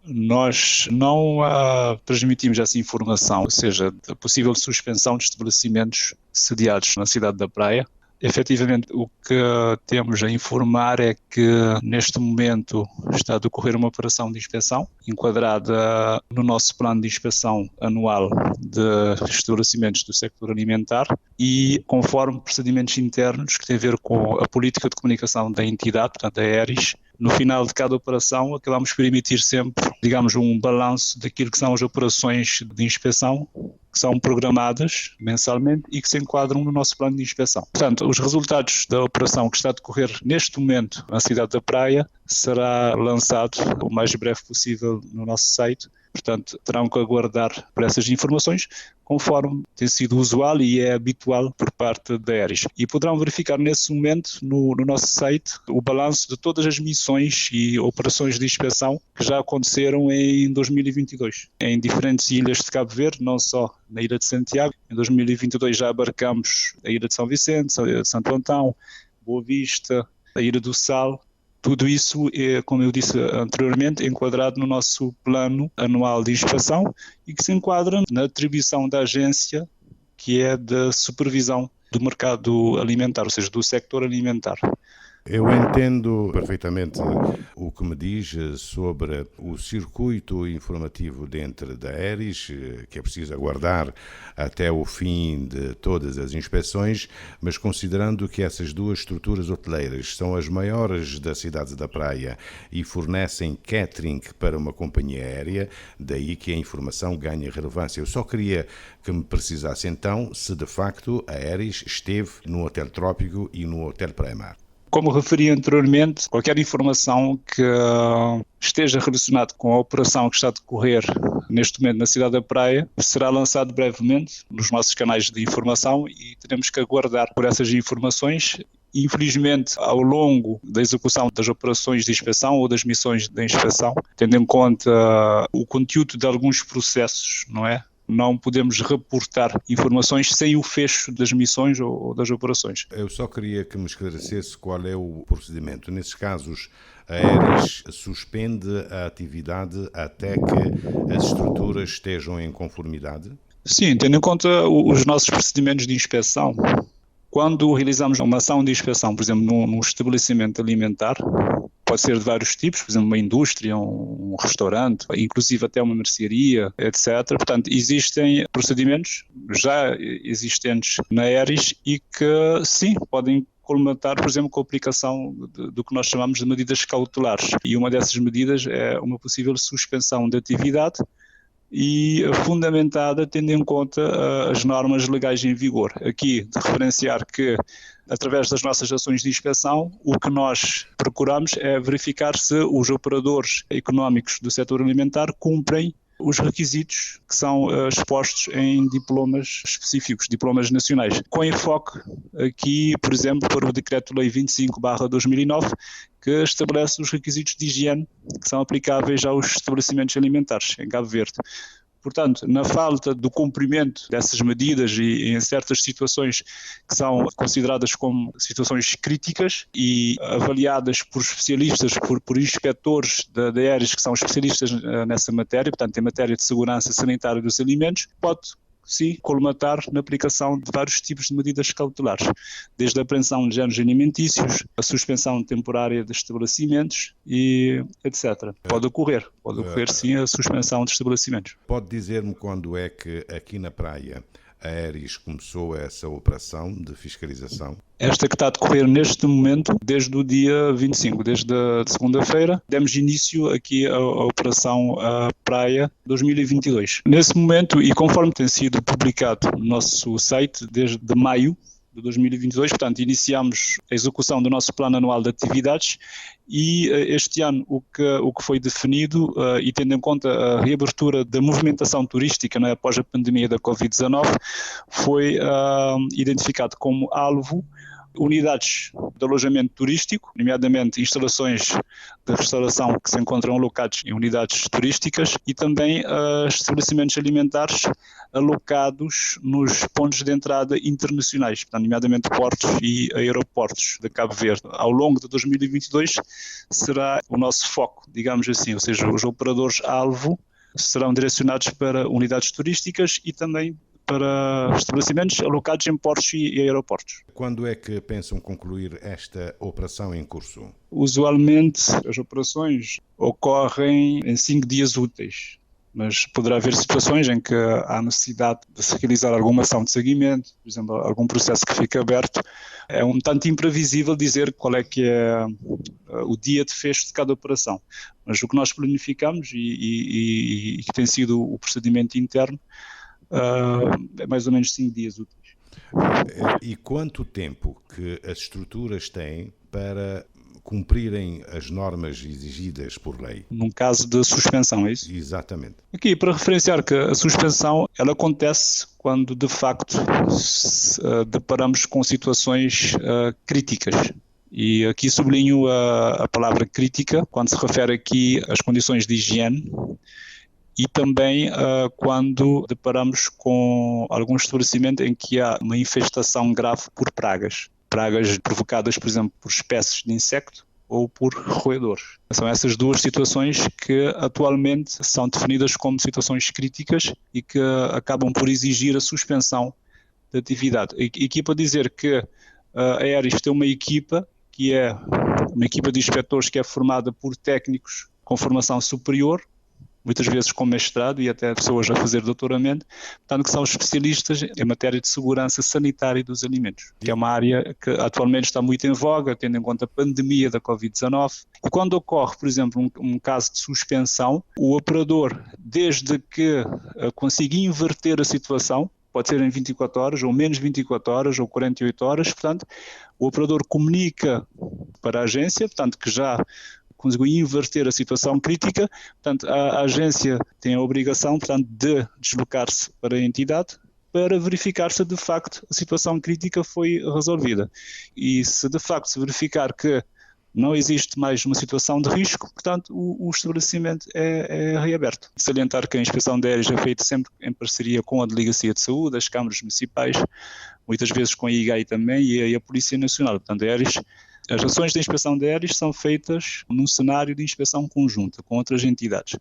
Nós não transmitimos essa informação, ou seja, da possível suspensão de estabelecimentos sediados na cidade da Praia. Efetivamente, o que temos a informar é que neste momento está a decorrer uma operação de inspeção enquadrada no nosso plano de inspeção anual de estabelecimentos do sector alimentar e conforme procedimentos internos que têm a ver com a política de comunicação da entidade, portanto a ERIS. No final de cada operação, acabamos por emitir sempre, digamos, um balanço daquilo que são as operações de inspeção que são programadas mensalmente e que se enquadram no nosso plano de inspeção. Portanto, os resultados da operação que está a decorrer neste momento na cidade da Praia será lançado o mais breve possível no nosso site. Portanto, terão que aguardar por essas informações, conforme tem sido usual e é habitual por parte da ERIS. E poderão verificar nesse momento no nosso site o balanço de todas as missões e operações de inspeção que já aconteceram em 2022, em diferentes ilhas de Cabo Verde, não só na Ilha de Santiago. Em 2022 já abarcamos a Ilha de São Vicente, a Ilha de Santo Antão, Boa Vista, a Ilha do Sal. Tudo isso é, como eu disse anteriormente, enquadrado no nosso plano anual de inspeção e que se enquadra na atribuição da agência, que é da supervisão do mercado alimentar, ou seja, do sector alimentar. Eu entendo perfeitamente o que me diz sobre o circuito informativo dentro da ERIS, que é preciso aguardar até o fim de todas as inspeções, mas considerando que essas duas estruturas hoteleiras são as maiores da cidade da Praia e fornecem catering para uma companhia aérea, daí que a informação ganha relevância. Eu só queria que me precisasse então se de facto a ERIS esteve no Hotel Trópico e no Hotel Praia-Mar. Como referi anteriormente, qualquer informação que esteja relacionada com a operação que está a decorrer neste momento na cidade da Praia será lançado brevemente nos nossos canais de informação e teremos que aguardar por essas informações. Infelizmente, ao longo da execução das operações de inspeção ou das missões de inspeção, tendo em conta o conteúdo de alguns processos, não é? Não podemos reportar informações sem o fecho das missões ou das operações. Eu só queria que me esclarecesse qual é o procedimento. Nesses casos, a ERIS suspende a atividade até que as estruturas estejam em conformidade? Sim, tendo em conta os nossos procedimentos de inspeção, quando realizamos uma ação de inspeção, por exemplo, num estabelecimento alimentar, pode ser de vários tipos, por exemplo, uma indústria, um restaurante, inclusive até uma mercearia, etc. Portanto, existem procedimentos já existentes na ERIS e que, sim, podem colmatar, por exemplo, com a aplicação do que nós chamamos de medidas cautelares. E uma dessas medidas é uma possível suspensão de atividade e fundamentada tendo em conta as normas legais em vigor. Aqui, de referenciar que, através das nossas ações de inspeção, o que nós procuramos é verificar se os operadores económicos do setor alimentar cumprem os requisitos que são expostos em diplomas específicos, diplomas nacionais, com enfoque aqui, por exemplo, para o Decreto-Lei 25/2009, que estabelece os requisitos de higiene que são aplicáveis aos estabelecimentos alimentares em Cabo Verde. Portanto, na falta do cumprimento dessas medidas e em certas situações que são consideradas como situações críticas e avaliadas por especialistas, por inspectores da ERIS que são especialistas nessa matéria, portanto, em matéria de segurança sanitária dos alimentos, pode sim, colmatar na aplicação de vários tipos de medidas cautelares, desde a apreensão de géneros alimentícios, a suspensão temporária de estabelecimentos e etc. Pode ocorrer sim a suspensão de estabelecimentos. Pode dizer-me quando é que aqui na Praia a ERIS começou essa operação de fiscalização? Esta que está a decorrer neste momento, desde o dia 25, desde a segunda-feira, demos início aqui à Operação Praia 2022. Nesse momento, e conforme tem sido publicado no nosso site, desde maio de 2022, portanto, iniciamos a execução do nosso plano anual de atividades e este ano o que foi definido, e tendo em conta a reabertura da movimentação turística, não é, após a pandemia da Covid-19, foi identificado como alvo unidades de alojamento turístico, nomeadamente instalações de restauração que se encontram alocados em unidades turísticas e também estabelecimentos alimentares alocados nos pontos de entrada internacionais, portanto, nomeadamente portos e aeroportos de Cabo Verde. Ao longo de 2022 será o nosso foco, digamos assim, ou seja, os operadores-alvo serão direcionados para unidades turísticas e também para estabelecimentos alocados em portos e aeroportos. Quando é que pensam concluir esta operação em curso? Usualmente as operações ocorrem em 5 dias úteis, mas poderá haver situações em que há necessidade de se realizar alguma ação de seguimento, por exemplo, algum processo que fica aberto. É um tanto imprevisível dizer qual é que é o dia de fecho de cada operação, mas o que nós planificamos e que tem sido o procedimento interno é mais ou menos 5 dias úteis. E quanto tempo que as estruturas têm para cumprirem as normas exigidas por lei? Num caso de suspensão, é isso? Exatamente. Aqui, para referenciar que a suspensão ela acontece quando, de facto, deparamos com situações críticas. E aqui sublinho a palavra crítica, quando se refere aqui às condições de higiene, e também quando deparamos com algum estabelecimento em que há uma infestação grave por pragas provocadas, por exemplo, por espécies de insecto ou por roedores. São essas duas situações que atualmente são definidas como situações críticas e que acabam por exigir a suspensão da atividade. E aqui para dizer que a Aeris tem uma equipa que é uma equipa de inspectores que é formada por técnicos com formação superior, muitas vezes com mestrado e até pessoas a fazer doutoramento, portanto que são especialistas em matéria de segurança sanitária dos alimentos, que é uma área que atualmente está muito em voga, tendo em conta a pandemia da Covid-19. E quando ocorre, por exemplo, um caso de suspensão, o operador, desde que consiga inverter a situação, pode ser em 24 horas, ou menos 24 horas, ou 48 horas, portanto, o operador comunica para a agência, portanto, que já conseguiu inverter a situação crítica, portanto, a agência tem a obrigação, portanto, de deslocar-se para a entidade para verificar se de facto a situação crítica foi resolvida. E se de facto se verificar que não existe mais uma situação de risco, portanto, o estabelecimento é reaberto. Salientar que a inspeção de Aeris é feita sempre em parceria com a Delegacia de Saúde, as câmaras municipais, muitas vezes com a IGAI também e a Polícia Nacional. Portanto, as ações de inspeção de Aeris são feitas num cenário de inspeção conjunta com outras entidades.